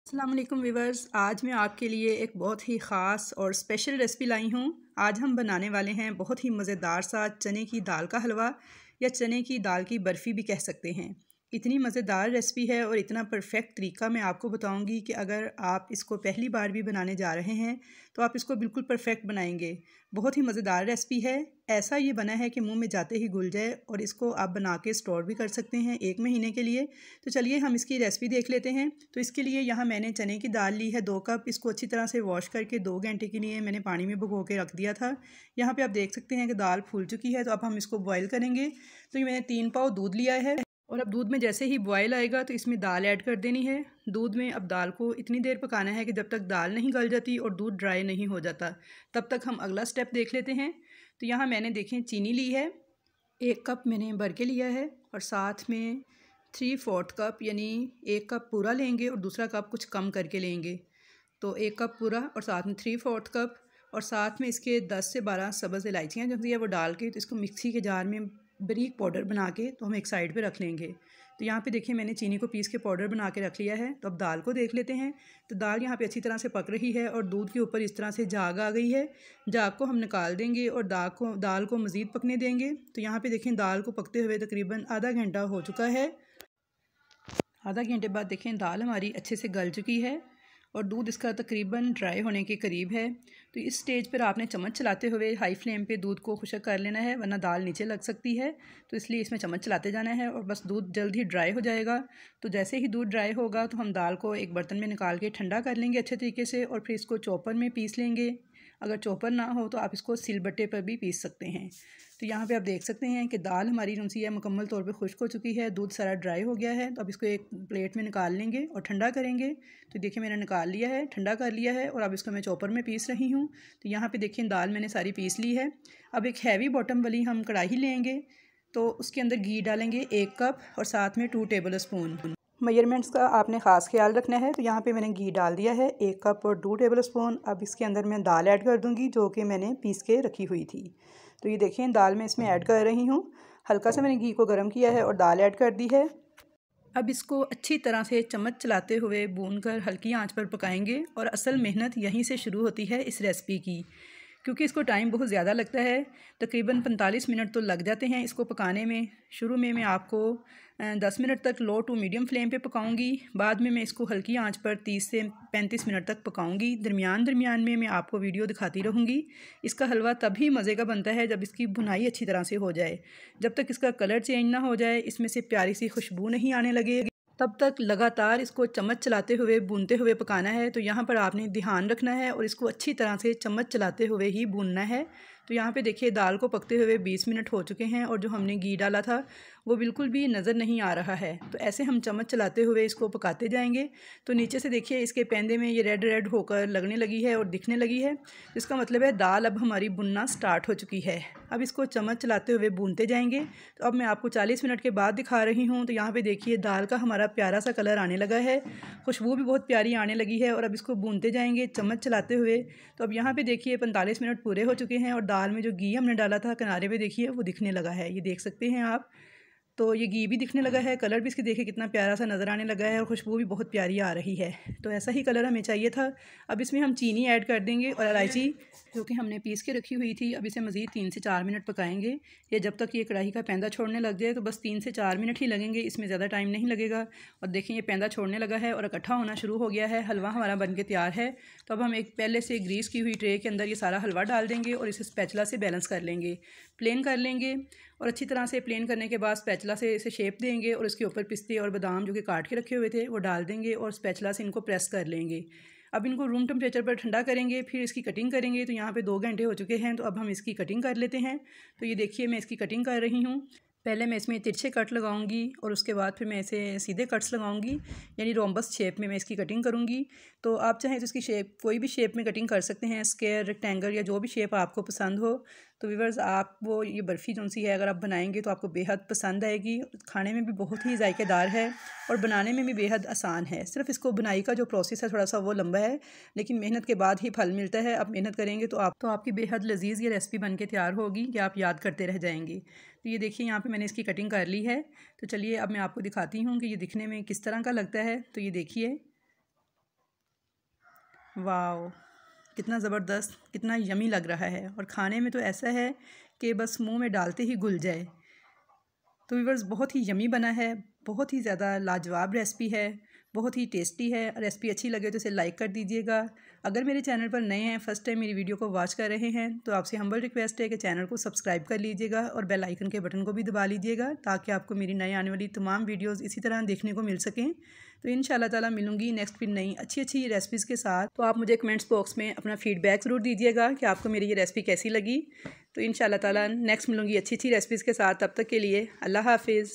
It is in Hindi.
अस्सलाम वालेकुम व्यूवर्स, आज मैं आपके लिए एक बहुत ही ख़ास और स्पेशल रेसिपी लाई हूँ। आज हम बनाने वाले हैं बहुत ही मज़ेदार सा चने की दाल का हलवा या चने की दाल की बर्फ़ी भी कह सकते हैं। इतनी मज़ेदार रेसिपी है और इतना परफेक्ट तरीका मैं आपको बताऊंगी कि अगर आप इसको पहली बार भी बनाने जा रहे हैं तो आप इसको बिल्कुल परफेक्ट बनाएंगे। बहुत ही मज़ेदार रेसिपी है। ऐसा ये बना है कि मुंह में जाते ही घुल जाए और इसको आप बना के स्टोर भी कर सकते हैं 1 महीने के लिए। तो चलिए हम इसकी रेसिपी देख लेते हैं। तो इसके लिए यहाँ मैंने चने की दाल ली है 2 कप। इसको अच्छी तरह से वॉश करके 2 घंटे के लिए मैंने पानी में भिगो के रख दिया था। यहाँ पे आप देख सकते हैं कि दाल फूल चुकी है। तो अब हम इसको बॉयल करेंगे। तो ये मैंने 3 पाव दूध लिया है और अब दूध में जैसे ही बॉयल आएगा तो इसमें दाल ऐड कर देनी है। दूध में अब दाल को इतनी देर पकाना है कि जब तक दाल नहीं गल जाती और दूध ड्राई नहीं हो जाता। तब तक हम अगला स्टेप देख लेते हैं। तो यहाँ मैंने देखें चीनी ली है, 1 कप मैंने भर के लिया है और साथ में 3/4 कप यानी 1 कप पूरा लेंगे और दूसरा कप कुछ कम करके लेंगे। तो 1 कप पूरा और साथ में 3/4 कप और साथ में इसके 10 से 12 सब्ज़ इलायचियाँ जो है वो डाल के तो इसको मिक्सी के जार में बारीक पाउडर बना के तो हम एक साइड पे रख लेंगे। तो यहाँ पे देखिए मैंने चीनी को पीस के पाउडर बना के रख लिया है। तो अब दाल को देख लेते हैं। तो दाल यहाँ पे अच्छी तरह से पक रही है और दूध के ऊपर इस तरह से झाग आ गई है। झाग को हम निकाल देंगे और दाल को मज़ीद पकने देंगे। तो यहाँ पे देखें दाल को पकते हुए तकरीबन आधा घंटा हो चुका है। आधा घंटे बाद देखें दाल हमारी अच्छे से गल चुकी है और दूध इसका तकरीबन ड्राई होने के करीब है। तो इस स्टेज पर आपने चम्मच चलाते हुए हाई फ्लेम पे दूध को खुश्क कर लेना है, वरना दाल नीचे लग सकती है। तो इसलिए इसमें चम्मच चलाते जाना है और बस दूध जल्द ही ड्राई हो जाएगा। तो जैसे ही दूध ड्राई होगा तो हम दाल को एक बर्तन में निकाल के ठंडा कर लेंगे अच्छे तरीके से और फिर इसको चॉपर में पीस लेंगे। अगर चॉपर ना हो तो आप इसको सिलबट्टे पर भी पीस सकते हैं। तो यहाँ पे आप देख सकते हैं कि दाल हमारी जो है मुकम्मल तौर पे खुश्क हो चुकी है, दूध सारा ड्राई हो गया है। तो अब इसको एक प्लेट में निकाल लेंगे और ठंडा करेंगे। तो देखिए मैंने निकाल लिया है, ठंडा कर लिया है और अब इसको मैं चॉपर में पीस रही हूँ। तो यहाँ पे देखिए दाल मैंने सारी पीस ली है। अब एक हैवी बॉटम वाली हम कढ़ाई लेंगे। तो उसके अंदर घी डालेंगे 1 कप और साथ में 2 टेबल स्पून। मेजरमेंट्स का आपने ख़ास ख्याल रखना है। तो यहाँ पे मैंने घी डाल दिया है 1 कप और 2 टेबल स्पून। अब इसके अंदर मैं दाल ऐड कर दूँगी जो कि मैंने पीस के रखी हुई थी। तो ये देखें दाल मैं इसमें ऐड कर रही हूँ। हल्का सा मैंने घी को गर्म किया है और दाल ऐड कर दी है। अब इसको अच्छी तरह से चम्मच चलाते हुए भूनकर हल्की आंच पर पकाएंगे और असल मेहनत यहीं से शुरू होती है इस रेसिपी की, क्योंकि इसको टाइम बहुत ज़्यादा लगता है। तकरीबन 45 मिनट तो लग जाते हैं इसको पकाने में। शुरू में मैं आपको 10 मिनट तक लो टू मीडियम फ्लेम पे पकाऊंगी। बाद में मैं इसको हल्की आंच पर 30 से 35 मिनट तक पकाऊंगी। दरमियान में मैं आपको वीडियो दिखाती रहूँगी। इसका हलवा तभी मज़े का बनता है जब इसकी भुनाई अच्छी तरह से हो जाए। जब तक इसका कलर चेंज ना हो जाए, इसमें से प्यारी सी खुशबू नहीं आने लगे, तब तक लगातार इसको चम्मच चलाते हुए भूनते हुए पकाना है। तो यहाँ पर आपने ध्यान रखना है और इसको अच्छी तरह से चम्मच चलाते हुए ही भूनना है। तो यहाँ पे देखिए दाल को पकते हुए 20 मिनट हो चुके हैं और जो हमने घी डाला था वो बिल्कुल भी नज़र नहीं आ रहा है। तो ऐसे हम चम्मच चलाते हुए इसको पकाते जाएंगे। तो नीचे से देखिए इसके पैंदे में ये रेड रेड होकर लगने लगी है और दिखने लगी है। तो इसका मतलब है दाल अब हमारी भुनना स्टार्ट हो चुकी है। अब इसको चम्मच चलाते हुए भूनते जाएंगे। तो अब मैं आपको 40 मिनट के बाद दिखा रही हूँ। तो यहाँ पे देखिए दाल का हमारा प्यारा सा कलर आने लगा है, खुशबू भी बहुत प्यारी आने लगी है और अब इसको भूनते जाएंगे चम्मच चलाते हुए। तो अब यहाँ पे देखिए 45 मिनट पूरे हो चुके हैं और दाल में जो घी हमने डाला था किनारे पे देखिए वो दिखने लगा है, ये देख सकते हैं आप। तो ये घी भी दिखने लगा है, कलर भी इसके देखिए कितना प्यारा सा नज़र आने लगा है और खुशबू भी बहुत प्यारी आ रही है। तो ऐसा ही कलर हमें चाहिए था। अब इसमें हम चीनी ऐड कर देंगे और इलायची जो कि हमने पीस के रखी हुई थी। अब इसे मज़ीद 3 से 4 मिनट पकाएंगे। ये जब तक ये कढ़ाई का पैंदा छोड़ने लग जाए तो बस 3 से 4 मिनट ही लगेंगे, इसमें ज़्यादा टाइम नहीं लगेगा। और देखें ये पैंदा छोड़ने लगा है और इकट्ठा होना शुरू हो गया है। हलवा हमारा बन के तैयार है। तो अब हम एक पहले से ग्रीस की हुई ट्रे के अंदर ये सारा हलवा डाल देंगे और इसे स्पैचुला से बैलेंस कर लेंगे, प्लेन कर लेंगे। और अच्छी तरह से प्लेन करने के बाद स्पैचुला से इसे शेप देंगे और इसके ऊपर पिस्ते और बादाम जो कि काट के रखे हुए थे वो डाल देंगे और स्पैचुला से इनको प्रेस कर लेंगे। अब इनको रूम टेम्परेचर पर ठंडा करेंगे, फिर इसकी कटिंग करेंगे। तो यहाँ पे 2 घंटे हो चुके हैं। तो अब हम इसकी कटिंग कर लेते हैं। तो ये देखिए मैं इसकी कटिंग कर रही हूँ। पहले मैं इसमें तिरछे कट लगाऊंगी और उसके बाद फिर मैं इसे सीधे कट्स लगाऊंगी, यानी रोम्बस शेप में मैं इसकी कटिंग करूंगी। तो आप चाहें तो इसकी शेप कोई भी शेप में कटिंग कर सकते हैं, स्क्वायर, रेक्टेंगल या जो भी शेप आपको पसंद हो। तो व्यूअर्स आप वो ये बर्फ़ी जो सी है अगर आप बनाएंगे तो आपको बेहद पसंद आएगी। खाने में भी बहुत ही जायकेदार है और बनाने में भी बेहद आसान है। सिर्फ इसको बुनाई का जो प्रोसेस है थोड़ा सा वो लंबा है, लेकिन मेहनत के बाद ही फल मिलता है। आप मेहनत करेंगे तो आपकी बेहद लजीज़ ये रेसिपी बन के तैयार होगी कि आप याद करते रह जाएंगे। तो ये देखिए यहाँ पे मैंने इसकी कटिंग कर ली है। तो चलिए अब मैं आपको दिखाती हूँ कि ये दिखने में किस तरह का लगता है। तो ये देखिए वाओ, कितना ज़बरदस्त, कितना यमी लग रहा है और खाने में तो ऐसा है कि बस मुंह में डालते ही घुल जाए। तो व्यूअर्स बहुत ही यमी बना है, बहुत ही ज़्यादा लाजवाब रेसिपी है, बहुत ही टेस्टी है। रेसिपी अच्छी लगे तो इसे लाइक कर दीजिएगा। अगर मेरे चैनल पर नए हैं, फर्स्ट टाइम मेरी वीडियो को वॉच कर रहे हैं, तो आपसे हम्बल रिक्वेस्ट है कि चैनल को सब्सक्राइब कर लीजिएगा और बेल आइकन के बटन को भी दबा लीजिएगा ताकि आपको मेरी नई आने वाली तमाम वीडियोज़ इसी तरह देखने को मिल सकें। तो इंशाल्लाह ताला मिलूंगी नेक्स्ट फिर नई अच्छी रेसिपीज़ के साथ। तो आप मुझे कमेंट्स बॉक्स में अपना फीडबैक ज़रूर दीजिएगा कि आपको मेरी ये रेसिपी कैसी लगी। तो इंशाल्लाह ताला नेक्स्ट मिलूंगी अच्छी रेसिपीज़ के साथ। तब तक के लिए अल्लाह हाफिज़।